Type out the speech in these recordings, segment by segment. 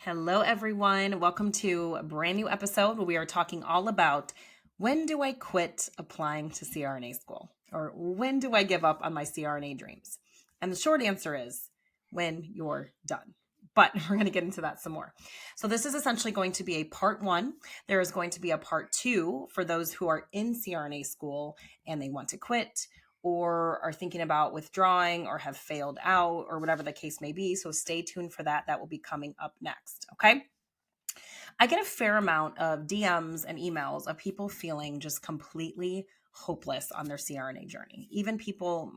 Hello, everyone. Welcome to a brand new episode where we are talking all about when do I quit applying to CRNA school, or when do I give up on my CRNA dreams? And the short answer is when you're done. But we're going to get into that some more. So this is essentially going to be a part one. There is going to be a part two for those who are in CRNA school and they want to quit, or are thinking about withdrawing or have failed out or whatever the case may be. So stay tuned for that. That will be coming up next. Okay. I get a fair amount of DMs and emails of people feeling just completely hopeless on their CRNA journey. Even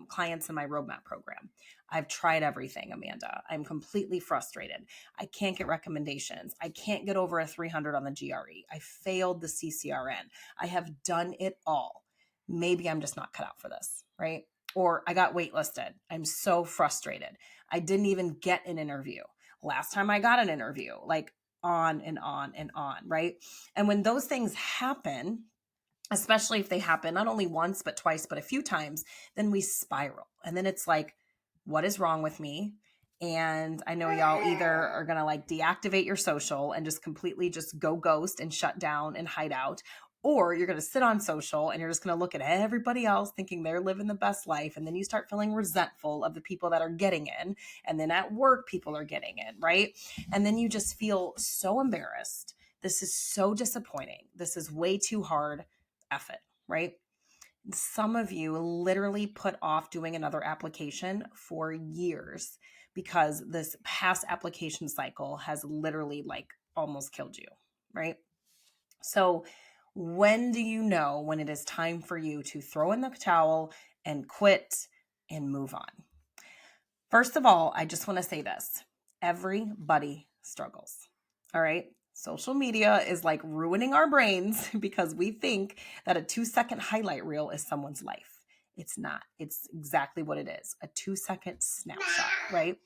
clients in my roadmap program. I've tried everything, Amanda. I'm completely frustrated. I can't get recommendations. I can't get over a 300 on the GRE. I failed the CCRN. I have done it all. Maybe I'm just not cut out for this, right? Or I got waitlisted. I'm so frustrated. I didn't even get an interview. Last time I got an interview, like on and on and on, right? And when those things happen, especially if they happen not only once, but twice, but a few times, then we spiral. And then it's like, what is wrong with me? And I know y'all either are going to like deactivate your social and just completely just go ghost and shut down and hide out, or you're going to sit on social and you're just going to look at everybody else thinking they're living the best life. And then you start feeling resentful of the people that are getting in. And then at work, people are getting in, right? And then you just feel so embarrassed. This is so disappointing. This is way too hard. F it, right? Some of you literally put off doing another application for years because this past application cycle has literally like almost killed you, right? So when do you know when it is time for you to throw in the towel and quit and move on? First of all, I just want to say this. Everybody struggles. All right. Social media is like ruining our brains because we think that a 2-second highlight reel is someone's life. It's not. It's exactly what it is. A 2-second snapshot, right?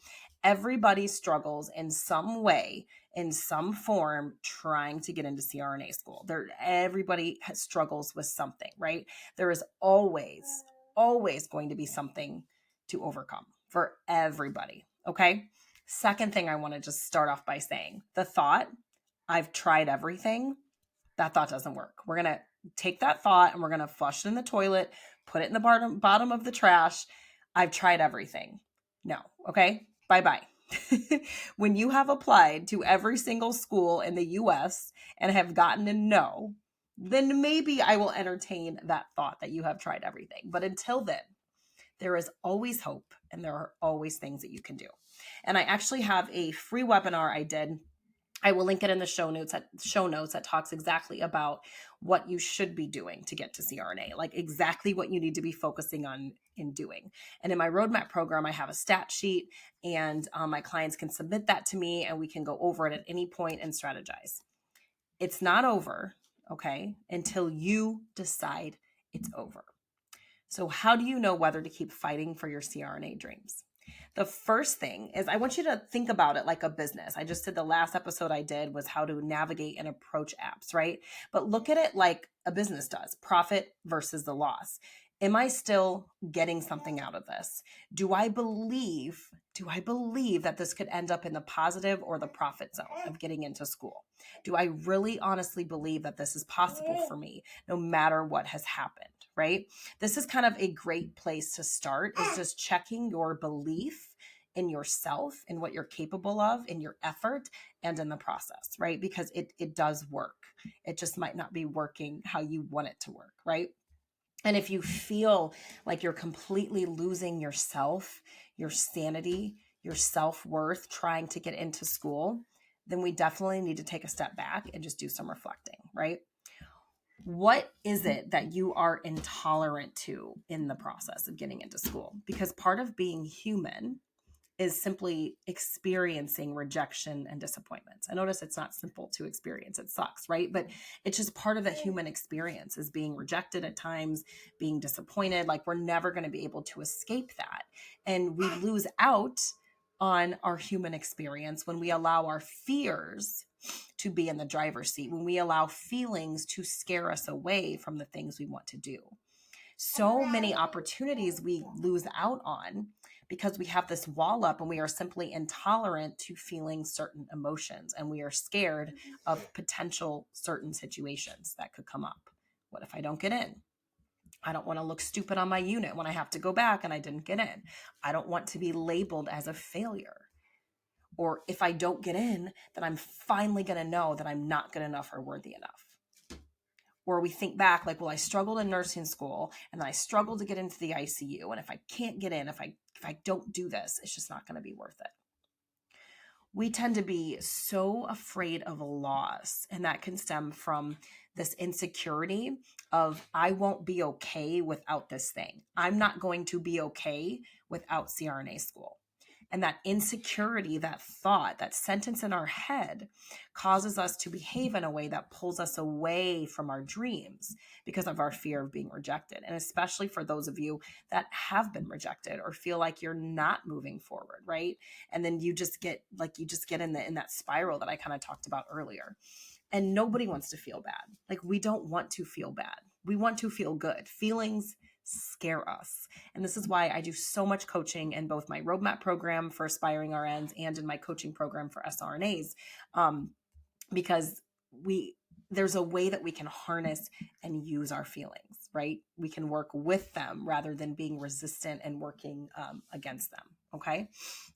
Everybody struggles in some way, in some form, trying to get into CRNA school. Everybody struggles with something, right? There is always going to be something to overcome for everybody. Okay. Second thing I want to just start off by saying, the thought, I've tried everything, that thought doesn't work. We're going to take that thought and we're going to flush it in the toilet, put it in the bottom of the trash. I've tried everything. No. Okay. Bye-bye. When you have applied to every single school in the US and have gotten a no, then maybe I will entertain that thought that you have tried everything. But until then, there is always hope and there are always things that you can do. And I actually have a free webinar I did. I will link it in the show notes that talks exactly about what you should be doing to get to CRNA, like exactly what you need to be focusing on in doing. And in my roadmap program, I have a stat sheet and my clients can submit that to me and we can go over it at any point and strategize. It's not over, okay, until you decide it's over. So how do you know whether to keep fighting for your CRNA dreams? The first thing is I want you to think about it like a business. I just did the last episode I did was how to navigate and approach apps, right? But look at it like a business does, profit versus the loss. Am I still getting something out of this? Do I believe that this could end up in the positive or the profit zone of getting into school? Do I really honestly believe that this is possible for me no matter what has happened, right? This is kind of a great place to start, is just checking your belief in yourself and what you're capable of in your effort and in the process, right? Because it does work. It just might not be working how you want it to work, right? And if you feel like you're completely losing yourself, your sanity, your self-worth trying to get into school, then we definitely need to take a step back and just do some reflecting, right? What is it that you are intolerant to in the process of getting into school? Because part of being human is simply experiencing rejection and disappointments. I notice it's not simple to experience. It sucks, right? But it's just part of the human experience is being rejected at times, being disappointed. Like we're never going to be able to escape that. And we lose out on our human experience when we allow our fears to be in the driver's seat, when we allow feelings to scare us away from the things we want to do. So many opportunities we lose out on because we have this wall up and we are simply intolerant to feeling certain emotions, and we are scared of potential certain situations that could come up. What if I don't get in? I don't want to look stupid on my unit when I have to go back and I didn't get in. I don't want to be labeled as a failure. Or if I don't get in, then I'm finally going to know that I'm not good enough or worthy enough. Or we think back like, well, I struggled in nursing school and then I struggled to get into the ICU. And if I can't get in, if I don't do this, it's just not going to be worth it. We tend to be so afraid of loss, and that can stem from this insecurity of, I won't be okay without this thing. I'm not going to be okay without CRNA school. And that insecurity, that thought, that sentence in our head causes us to behave in a way that pulls us away from our dreams because of our fear of being rejected. And especially for those of you that have been rejected or feel like you're not moving forward, right? And then you just get in that spiral that I kind of talked about earlier. And nobody wants to feel bad. Like, we don't want to feel bad. We want to feel good. Feelings scare us. And this is why I do so much coaching in both my roadmap program for aspiring RNs and in my coaching program for SRNAs, because there's a way that we can harness and use our feelings, right? We can work with them rather than being resistant and working against them. Okay.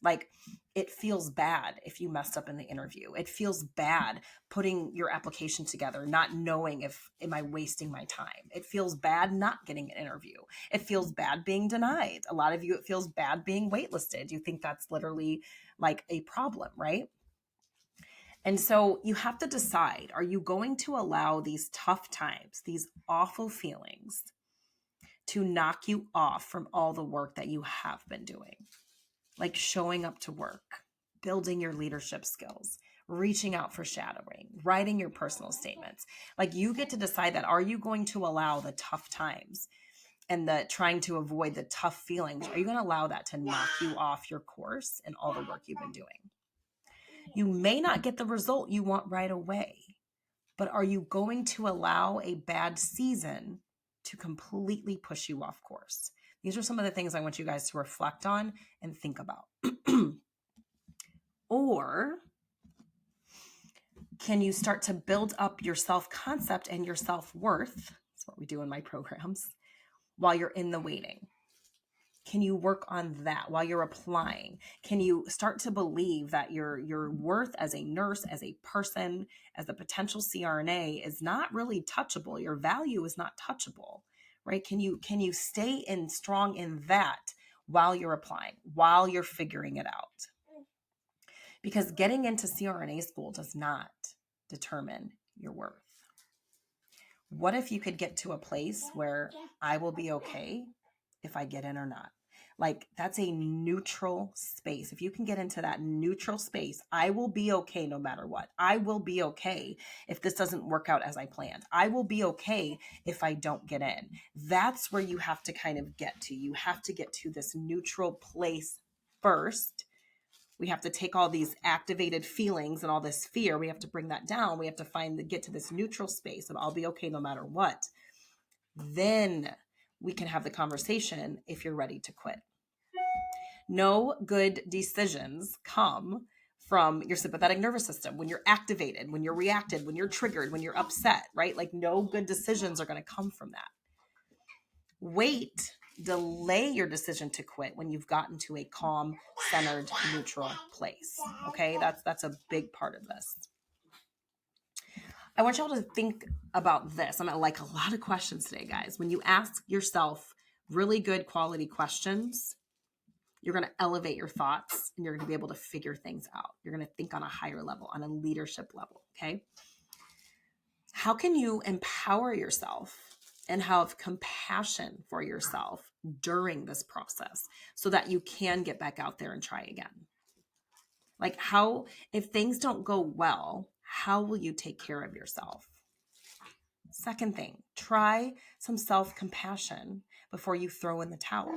Like, it feels bad if you messed up in the interview. It feels bad putting your application together, not knowing am I wasting my time? It feels bad not getting an interview. It feels bad being denied. A lot of you, it feels bad being waitlisted. You think that's literally like a problem, right? And so you have to decide, are you going to allow these tough times, these awful feelings, to knock you off from all the work that you have been doing? Like showing up to work, building your leadership skills, reaching out for shadowing, writing your personal statements. Like, you get to decide that. Are you going to allow the tough times and the trying to avoid the tough feelings? Are you going to allow that to knock you off your course and all the work you've been doing? You may not get the result you want right away, but are you going to allow a bad season to completely push you off course? These are some of the things I want you guys to reflect on and think about. Or can you start to build up your self-concept and your self-worth? That's what we do in my programs while you're in the waiting. Can you work on that while you're applying? Can you start to believe that your worth as a nurse, as a person, as a potential CRNA is not really touchable? Your value is not touchable, right? Can you stay strong in that while you're applying, while you're figuring it out? Because getting into CRNA school does not determine your worth. What if you could get to a place where I will be okay if I get in or not? Like, that's a neutral space. If you can get into that neutral space, I will be okay no matter what. I will be okay if this doesn't work out as I planned. I will be okay if I don't get in. That's where you have to kind of get to. You have to get to this neutral place first. We have to take all these activated feelings and all this fear. We have to bring that down. We have to get to this neutral space of I'll be okay no matter what. Then we can have the conversation if you're ready to quit. No good decisions come from your sympathetic nervous system when you're activated, when you're reacted, when you're triggered, when you're upset, right? Like, no good decisions are going to come from that. Delay your decision to quit when you've gotten to a calm, centered, neutral place. Okay, that's a big part of this. I want y'all to think about this. I'm gonna like a lot of questions today, guys. When you ask yourself really good quality questions, you're going to elevate your thoughts and you're going to be able to figure things out. You're going to think on a higher level, on a leadership level. Okay. How can you empower yourself and have compassion for yourself during this process so that you can get back out there and try again? Like, if things don't go well, how will you take care of yourself? Second thing, try some self-compassion before you throw in the towel.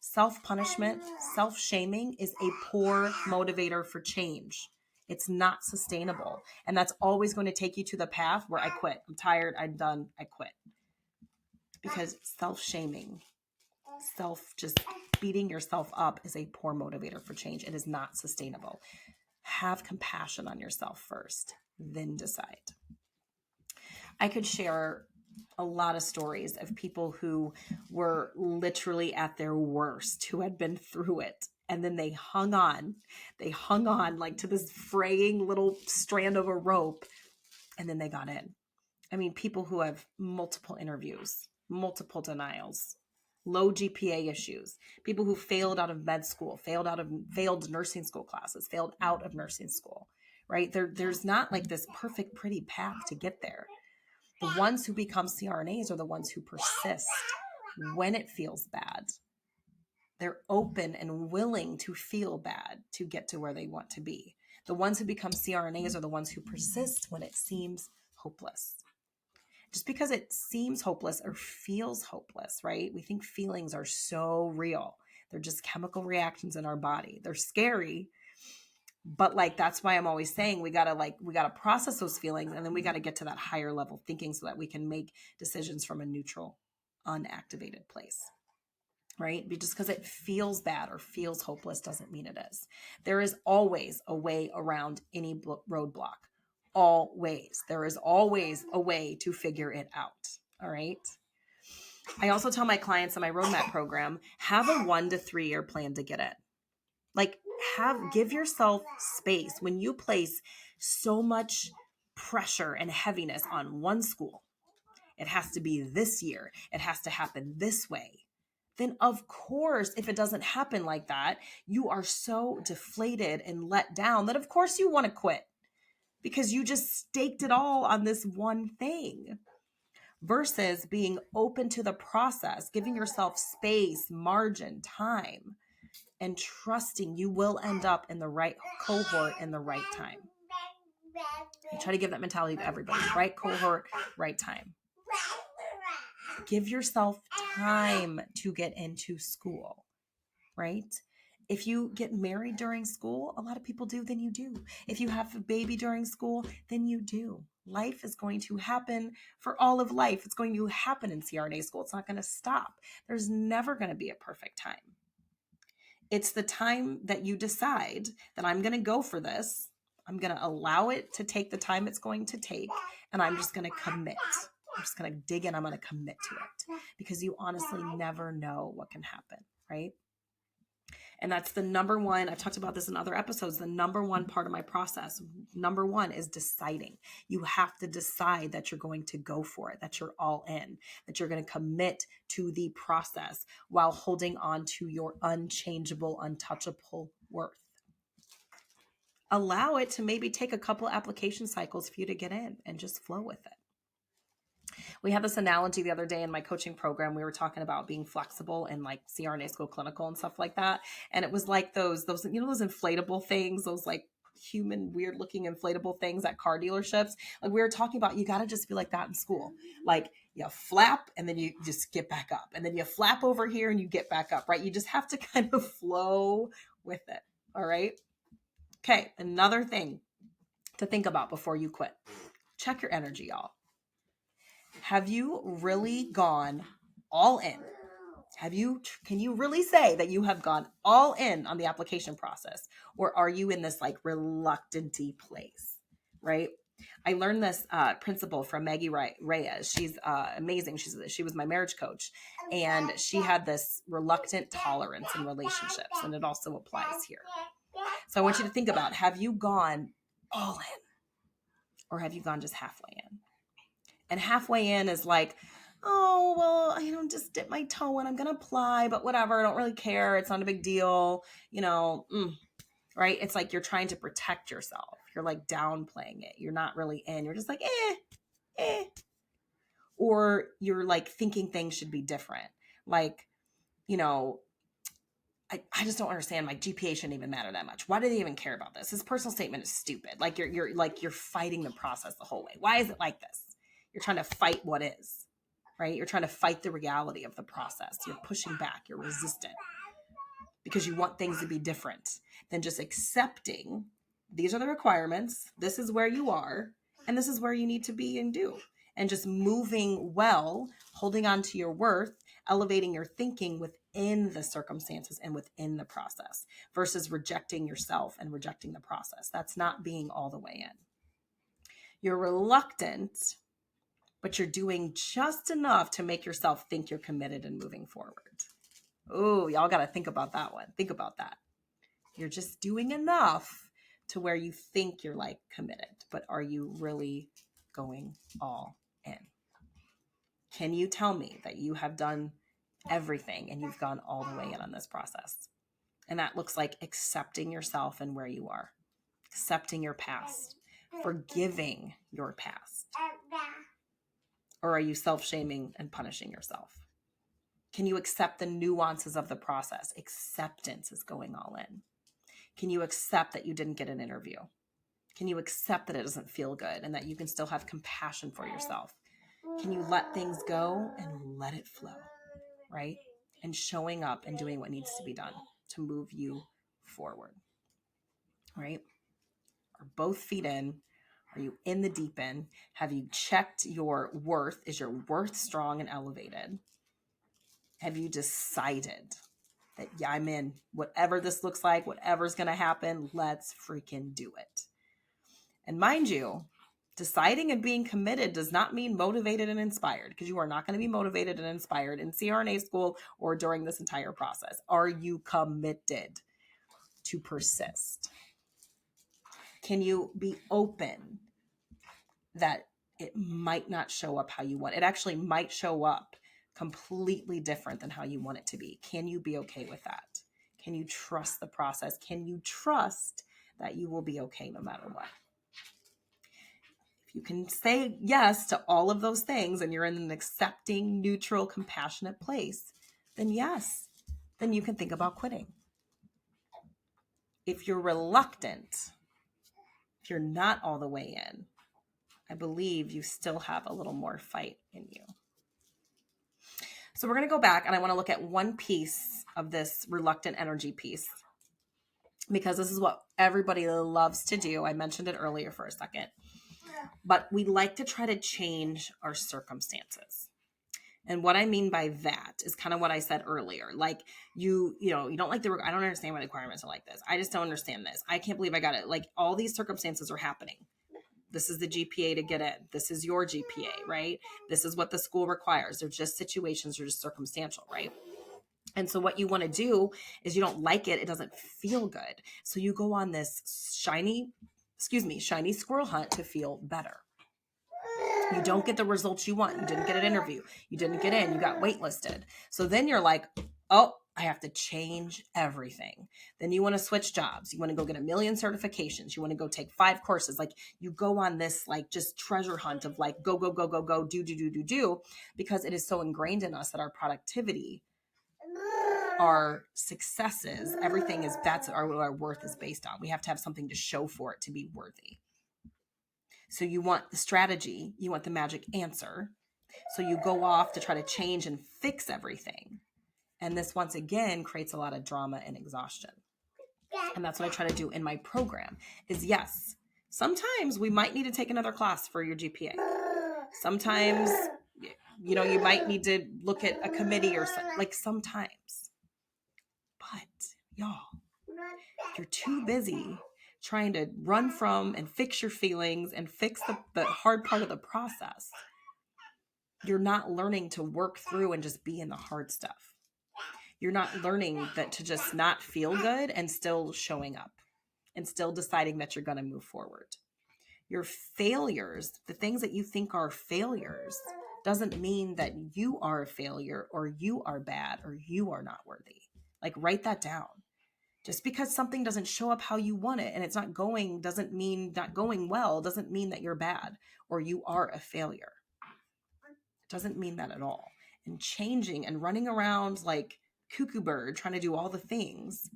Self-punishment, self-shaming is a poor motivator for change. It's not sustainable. And that's always going to take you to the path where I quit. I'm tired. I'm done. I quit. Because self-shaming just beating yourself up is a poor motivator for change. It is not sustainable. Have compassion on yourself first, then decide. I could share a lot of stories of people who were literally at their worst, who had been through it. And then they hung on like to this fraying little strand of a rope. And then they got in. I mean, people who have multiple interviews, multiple denials, low GPA issues, people who failed out of med school, failed nursing school classes, failed out of nursing school, right? There's not like this perfect, pretty path to get there. The ones who become CRNAs are the ones who persist when it feels bad. They're open and willing to feel bad to get to where they want to be. The ones who become CRNAs are the ones who persist when it seems hopeless. Just because it seems hopeless or feels hopeless, right? We think feelings are so real. They're just chemical reactions in our body. They're scary, but like, that's why I'm always saying we gotta process those feelings, and then we gotta get to that higher level thinking so that we can make decisions from a neutral, unactivated place, right? Just because it feels bad or feels hopeless doesn't mean it is. There is always a way around any roadblock. Always. There is always a way to figure it out. All right. I also tell my clients in my roadmap program, have a 1 to 3 year plan to get it. Like, give yourself space. When you place so much pressure and heaviness on one school, it has to be this year, it has to happen this way, then of course, if it doesn't happen like that, you are so deflated and let down that of course you want to quit, because you just staked it all on this one thing, versus being open to the process, giving yourself space, margin, time, and trusting you will end up in the right cohort in the right time. I try to give that mentality to everybody. Right cohort, right time. Give yourself time to get into school, right? If you get married during school, a lot of people do, then you do. If you have a baby during school, then you do. Life is going to happen for all of life. It's going to happen in CRNA school. It's not going to stop. There's never going to be a perfect time. It's the time that you decide that I'm going to go for this. I'm going to allow it to take the time it's going to take, and I'm just going to commit. I'm just going to dig in. I'm going to commit to it, because you honestly never know what can happen, right? And that's the number one. I've talked about this in other episodes. The number one part of my process, number one, is deciding. You have to decide that you're going to go for it, that you're all in, that you're going to commit to the process while holding on to your unchangeable, untouchable worth. Allow it to maybe take a couple application cycles for you to get in, and just flow with it. We had this analogy the other day in my coaching program. We were talking about being flexible in like CRNA school clinical and stuff like that. And it was like those inflatable things, those like human, weird looking inflatable things at car dealerships. Like we were talking about, you got to just be like that in school. Like you flap and then you just get back up, and then you flap over here and you get back up, right? You just have to kind of flow with it. All right. Okay. Another thing to think about before you quit, check your energy, y'all. Have you really gone all in? Can you really say that you have gone all in on the application process? Or are you in this like reluctant-y place, right? I learned this principle from Maggie Reyes. She's amazing. She was my marriage coach, and she had this reluctant tolerance in relationships, and it also applies here. So I want you to think about, have you gone all in, or have you gone just halfway in? And halfway in is like, oh, well, just dip my toe in. I'm going to apply, but whatever. I don't really care. It's not a big deal. Right? It's like you're trying to protect yourself. You're like downplaying it. You're not really in. You're just like, eh. Or you're like thinking things should be different. Like, I just don't understand. My GPA shouldn't even matter that much. Why do they even care about this? This personal statement is stupid. Like you're fighting the process the whole way. Why is it like this? You're trying to fight what is, right? You're trying to fight the reality of the process. You're pushing back. You're resistant because you want things to be different than just accepting these are the requirements. This is where you are, and this is where you need to be and do. And just moving well, holding on to your worth, elevating your thinking within the circumstances and within the process versus rejecting yourself and rejecting the process. That's not being all the way in. You're reluctant, but you're doing just enough to make yourself think you're committed and moving forward. Oh, y'all got to think about that one. Think about that. You're just doing enough to where you think you're like committed, but are you really going all in? Can you tell me that you have done everything and you've gone all the way in on this process? And that looks like accepting yourself and where you are, accepting your past, forgiving your past. Or are you self-shaming and punishing yourself? Can you accept the nuances of the process? Acceptance is going all in. Can you accept that you didn't get an interview? Can you accept that it doesn't feel good and that you can still have compassion for yourself? Can you let things go and let it flow, right? And showing up and doing what needs to be done to move you forward, right? Are both feet in? Are you in the deep end? Have you checked your worth? Is your worth strong and elevated? Have you decided that, yeah, I'm in? Whatever this looks like, whatever's going to happen, let's freaking do it. And mind you, deciding and being committed does not mean motivated and inspired, because you are not going to be motivated and inspired in CRNA school or during this entire process. Are you committed to persist? Can you be open that it might not show up how you want? It actually might show up completely different than how you want it to be. Can you be okay with that? Can you trust the process? Can you trust that you will be okay no matter what? If you can say yes to all of those things and you're in an accepting, neutral, compassionate place, then yes, then you can think about quitting. If you're reluctant, if you're not all the way in, I believe you still have a little more fight in you. So we're going to go back and I want to look at one piece of this reluctant energy piece, because this is what everybody loves to do. I mentioned it earlier for a second, but we like to try to change our circumstances. And what I mean by that is kind of what I said earlier. Like you don't like I don't understand why the requirements are like this. I just don't understand this. I can't believe I got it. Like all these circumstances are happening. This is the GPA to get in. This is your GPA, right? This is what the school requires. They're just situations, they're just circumstantial, right? And so what you want to do is you don't like it. It doesn't feel good. So you go on this shiny squirrel hunt to feel better. You don't get the results you want. You didn't get an interview. You didn't get in. You got waitlisted. So then you're like, oh, I have to change everything. Then you want to switch jobs. You want to go get 1 million certifications. You want to go take 5 courses. Like you go on this like just treasure hunt of like go, do, because it is so ingrained in us that our productivity, our successes, everything is, that's what our worth is based on. We have to have something to show for it to be worthy. So you want the strategy, you want the magic answer. So you go off to try to change and fix everything. And this once again creates a lot of drama and exhaustion. And that's what I try to do in my program is, yes, sometimes we might need to take another class for your GPA. Sometimes, you might need to look at a committee or something, like sometimes. But y'all, you're too busy trying to run from and fix your feelings and fix the hard part of the process. You're not learning to work through and just be in the hard stuff. You're not learning that to just not feel good and still showing up and still deciding that you're going to move forward. Your failures, the things that you think are failures, doesn't mean that you are a failure or you are bad or you are not worthy. Like write that down. Just because something doesn't show up how you want it and it's not going, doesn't mean not going well, doesn't mean that you're bad or you are a failure. It doesn't mean that at all. And changing and running around like cuckoo bird trying to do all the things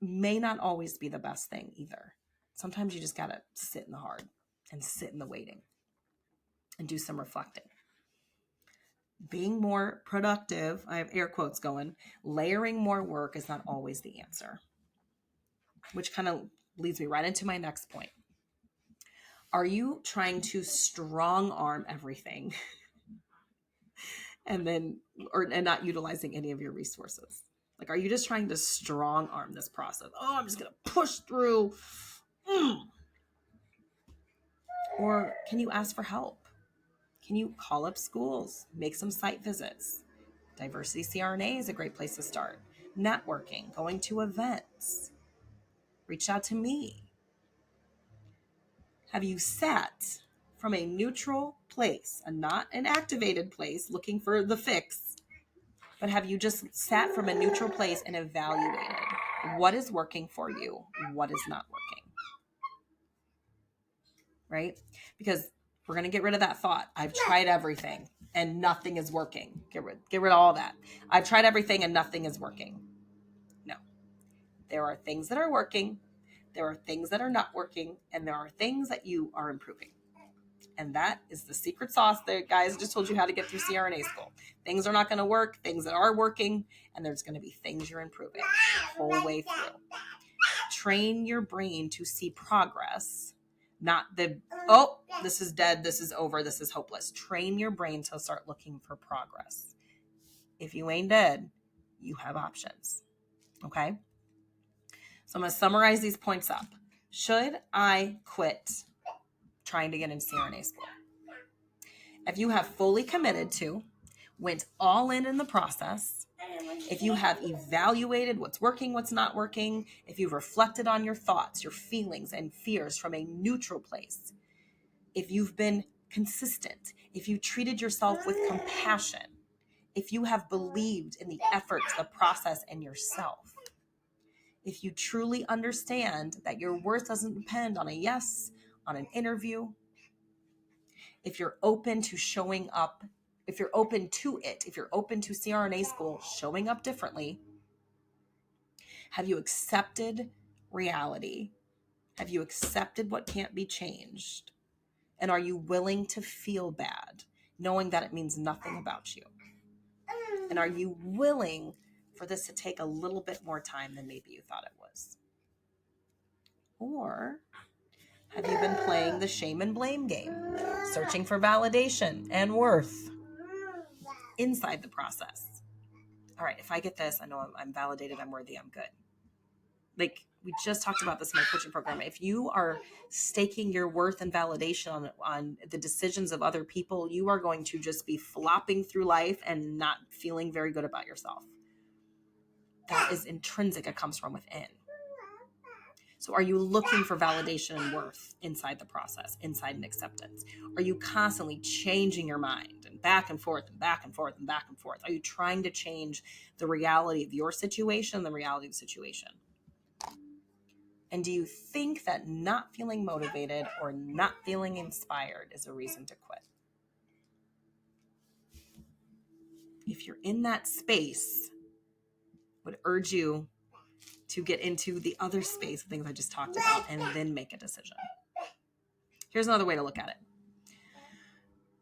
may not always be the best thing either. Sometimes you just got to sit in the hard and sit in the waiting and do some reflecting. Being more productive, I have air quotes going, layering more work is not always the answer, which kind of leads me right into my next point. Are you trying to strong arm everything and not utilizing any of your resources? Like, are you just trying to strong arm this process? Oh, I'm just going to push through. Or can you ask for help? Can you call up schools, make some site visits? Diversity CRNA is a great place to start. Networking, going to events. Reach out to me. Have you sat from a neutral place, and not an activated place looking for the fix, but have you just sat from a neutral place and evaluated what is working for you, what is not working? Right? Because we're going to get rid of that thought. I've tried everything and nothing is working. Get rid of all that. I've tried everything and nothing is working. No. There are things that are working. There are things that are not working. And there are things that you are improving. And that is the secret sauce that guys just told you how to get through CRNA school. Things are not going to work, things that are working, and there's going to be things you're improving the whole way through. Train your brain to see progress, not the, oh, this is dead, this is over, this is hopeless. Train your brain to start looking for progress. If you ain't dead, you have options. Okay? So I'm going to summarize these points up. Should I quit trying to get into CRNA school? If you have fully committed to, went all in the process, if you have evaluated what's working, what's not working, if you've reflected on your thoughts, your feelings, and fears from a neutral place, if you've been consistent, if you treated yourself with compassion, if you have believed in the efforts, the process, and yourself, if you truly understand that your worth doesn't depend on a yes, on an interview, if you're open to showing up, if you're open to it, if you're open to CRNA school showing up differently, have you accepted reality? Have you accepted what can't be changed? And are you willing to feel bad, knowing that it means nothing about you? And are you willing for this to take a little bit more time than maybe you thought it was? Or have you been playing the shame and blame game, searching for validation and worth inside the process? All right, if I get this, I know I'm validated, I'm worthy, I'm good. Like we just talked about this in my coaching program. If you are staking your worth and validation on the decisions of other people, you are going to just be flopping through life and not feeling very good about yourself. That is intrinsic. It comes from within. So are you looking for validation and worth inside the process, inside an acceptance? Are you constantly changing your mind and back and forth and back and forth and back and forth? Are you trying to change the reality of your situation, the reality of the situation? And do you think that not feeling motivated or not feeling inspired is a reason to quit? If you're in that space, I would urge you to get into the other space of things I just talked about and then make a decision. Here's another way to look at it.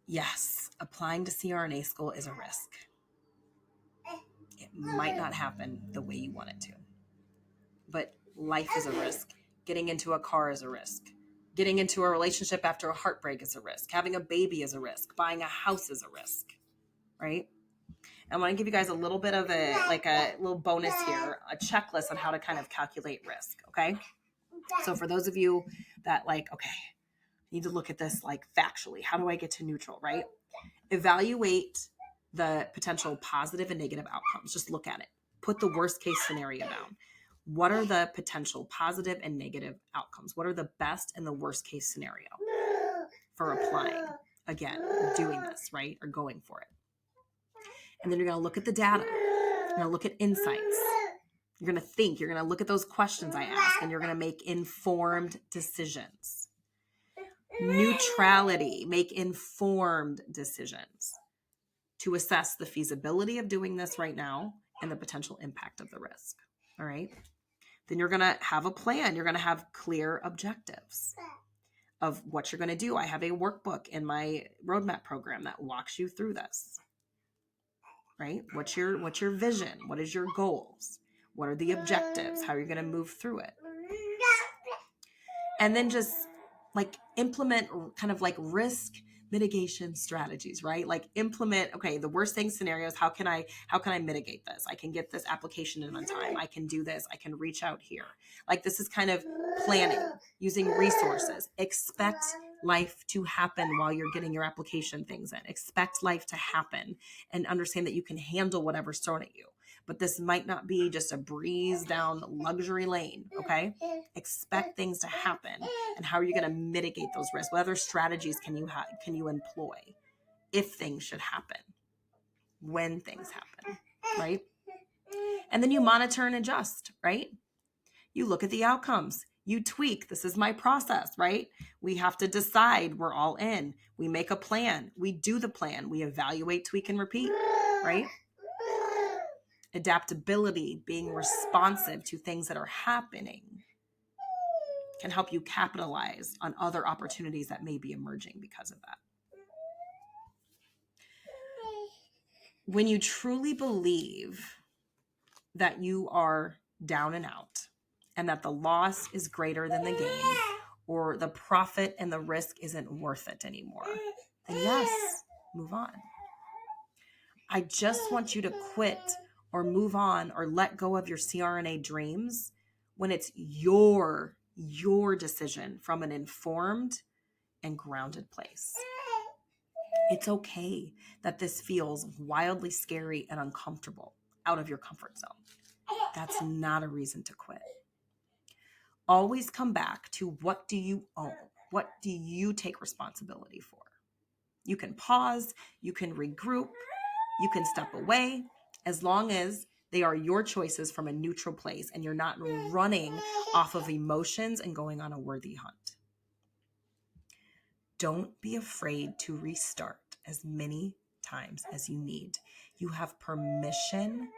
Yes, applying to CRNA school is a risk. It might not happen the way you want it to. But life is a risk. Getting into a car is a risk. Getting into a relationship after a heartbreak is a risk. Having a baby is a risk. Buying a house is a risk, right? I want to give you guys a little bit of a little bonus here, a checklist on how to kind of calculate risk, okay? So for those of you that okay, I need to look at this factually. How do I get to neutral, right? Evaluate the potential positive and negative outcomes. Just look at it. Put the worst case scenario down. What are the potential positive and negative outcomes? What are the best and the worst case scenario for applying? Again, doing this, right? Or going for it. And then you're going to look at the data. You're going to look at insights. You're going to think. You're going to look at those questions I ask, and you're going to make informed decisions. Neutrality. Make informed decisions to assess the feasibility of doing this right now and the potential impact of the risk. All right. Then you're going to have a plan. You're going to have clear objectives of what you're going to do. I have a workbook in my roadmap program that walks you through this. Right? What's your vision? What is your goals? What are the objectives? How are you going to move through it? And then just implement kind of risk mitigation strategies, right? Like implement, okay, the worst thing scenarios, how can I mitigate this? I can get this application in on time. I can do this. I can reach out here. Like this is kind of planning, using resources. Expect life to happen while you're getting your application things in. Expect life to happen and understand that you can handle whatever's thrown at you. But this might not be just a breeze down luxury lane, okay? Expect things to happen. And how are you going to mitigate those risks? What other strategies can you employ if things should happen, when things happen, right? And then you monitor and adjust, right? You look at the outcomes. You tweak. This is my process, right? We have to decide we're all in. We make a plan. We do the plan. We evaluate, tweak, and repeat, right? Adaptability, being responsive to things that are happening, can help you capitalize on other opportunities that may be emerging because of that. When you truly believe that you are down and out and that the loss is greater than the gain, or the profit and the risk isn't worth it anymore, then yes, move on. I just want you to quit or move on or let go of your CRNA dreams when it's your decision from an informed and grounded place. It's okay that this feels wildly scary and uncomfortable, out of your comfort zone. That's not a reason to quit. Always come back to, what do you own? What do you take responsibility for? You can pause, you can regroup, you can step away, as long as they are your choices from a neutral place and you're not running off of emotions and going on a worthy hunt. Don't be afraid to restart as many times as you need. You have permission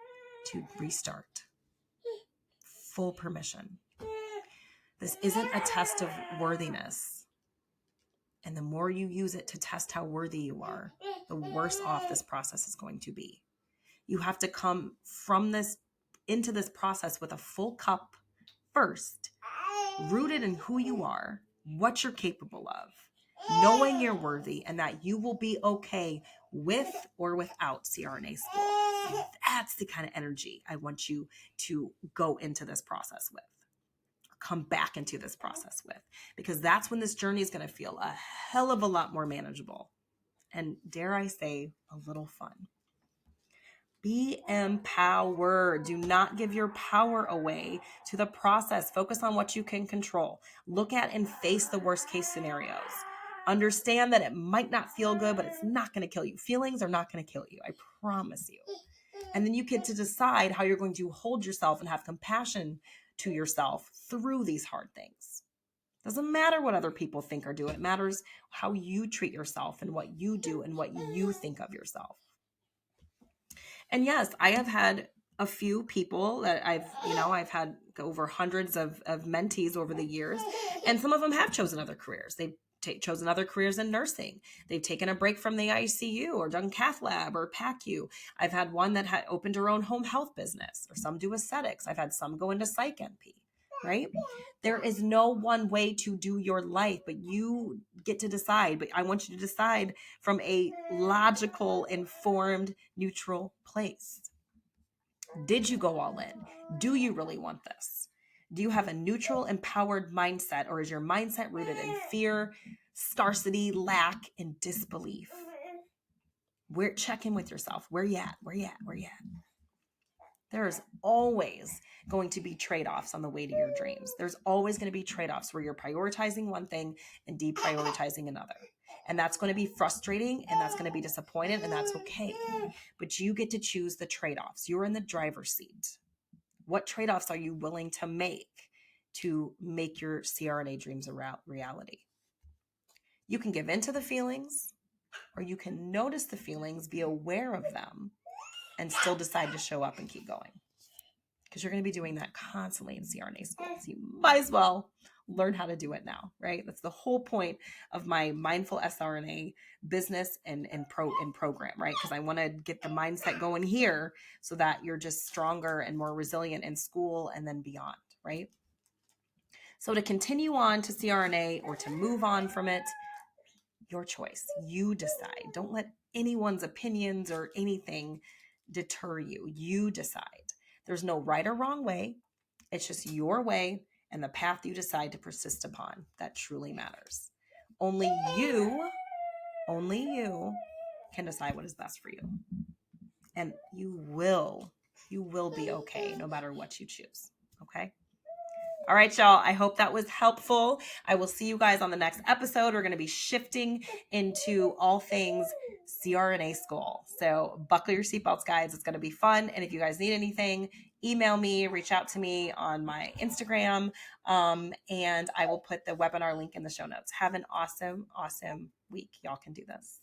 to restart. Full permission. This isn't a test of worthiness. And the more you use it to test how worthy you are, the worse off this process is going to be. You have to come into this process with a full cup first, rooted in who you are, what you're capable of, knowing you're worthy, and that you will be okay with or without CRNA school. That's the kind of energy I want you to go into this process with, or come back into this process with, because that's when this journey is going to feel a hell of a lot more manageable. And dare I say, a little fun. Be empowered. Do not give your power away to the process. Focus on what you can control. Look at and face the worst case scenarios. Understand that it might not feel good, but it's not going to kill you. Feelings are not going to kill you. I promise you. And then you get to decide how you're going to hold yourself and have compassion to yourself through these hard things. Doesn't matter what other people think or do. It matters how you treat yourself and what you do and what you think of yourself. And yes, I have had a few people that I've had over hundreds of mentees over the years, and some of them have chosen other careers. They've chosen other careers in nursing. They've taken a break from the ICU or done cath lab or PACU. I've had one that had opened her own home health business, or some do aesthetics. I've had some go into psych NP, right? There is no one way to do your life, but you get to decide. But I want you to decide from a logical, informed, neutral place. Did you go all in? Do you really want this? Do you have a neutral, empowered mindset, or is your mindset rooted in fear, scarcity, lack, and disbelief? Check in with yourself. Where you at? Where you at? Where you at? There's always going to be trade-offs on the way to your dreams. There's always going to be trade-offs where you're prioritizing one thing and deprioritizing another. And that's going to be frustrating, and that's going to be disappointing, and that's okay. But you get to choose the trade-offs. You're in the driver's seat. What trade-offs are you willing to make your CRNA dreams a reality? You can give into the feelings, or you can notice the feelings, be aware of them, and still decide to show up and keep going. Because you're going to be doing that constantly in CRNA school. So you might as well learn how to do it now, right? That's the whole point of my Mindful SRNA business and program, right? Because I want to get the mindset going here so that you're just stronger and more resilient in school and then beyond, right? So to continue on to CRNA or to move on from it, Your choice. You decide. Don't let anyone's opinions or anything deter you. You decide. There's no right or wrong way. It's just your way and the path you decide to persist upon that truly matters. Only you can decide what is best for you. And you will be okay no matter what you choose. Okay? All right, y'all. I hope that was helpful. I will see you guys on the next episode. We're going to be shifting into all things CRNA school. So buckle your seatbelts, guys. It's going to be fun. And if you guys need anything, email me, reach out to me on my Instagram, and I will put the webinar link in the show notes. Have an awesome, awesome week. Y'all can do this.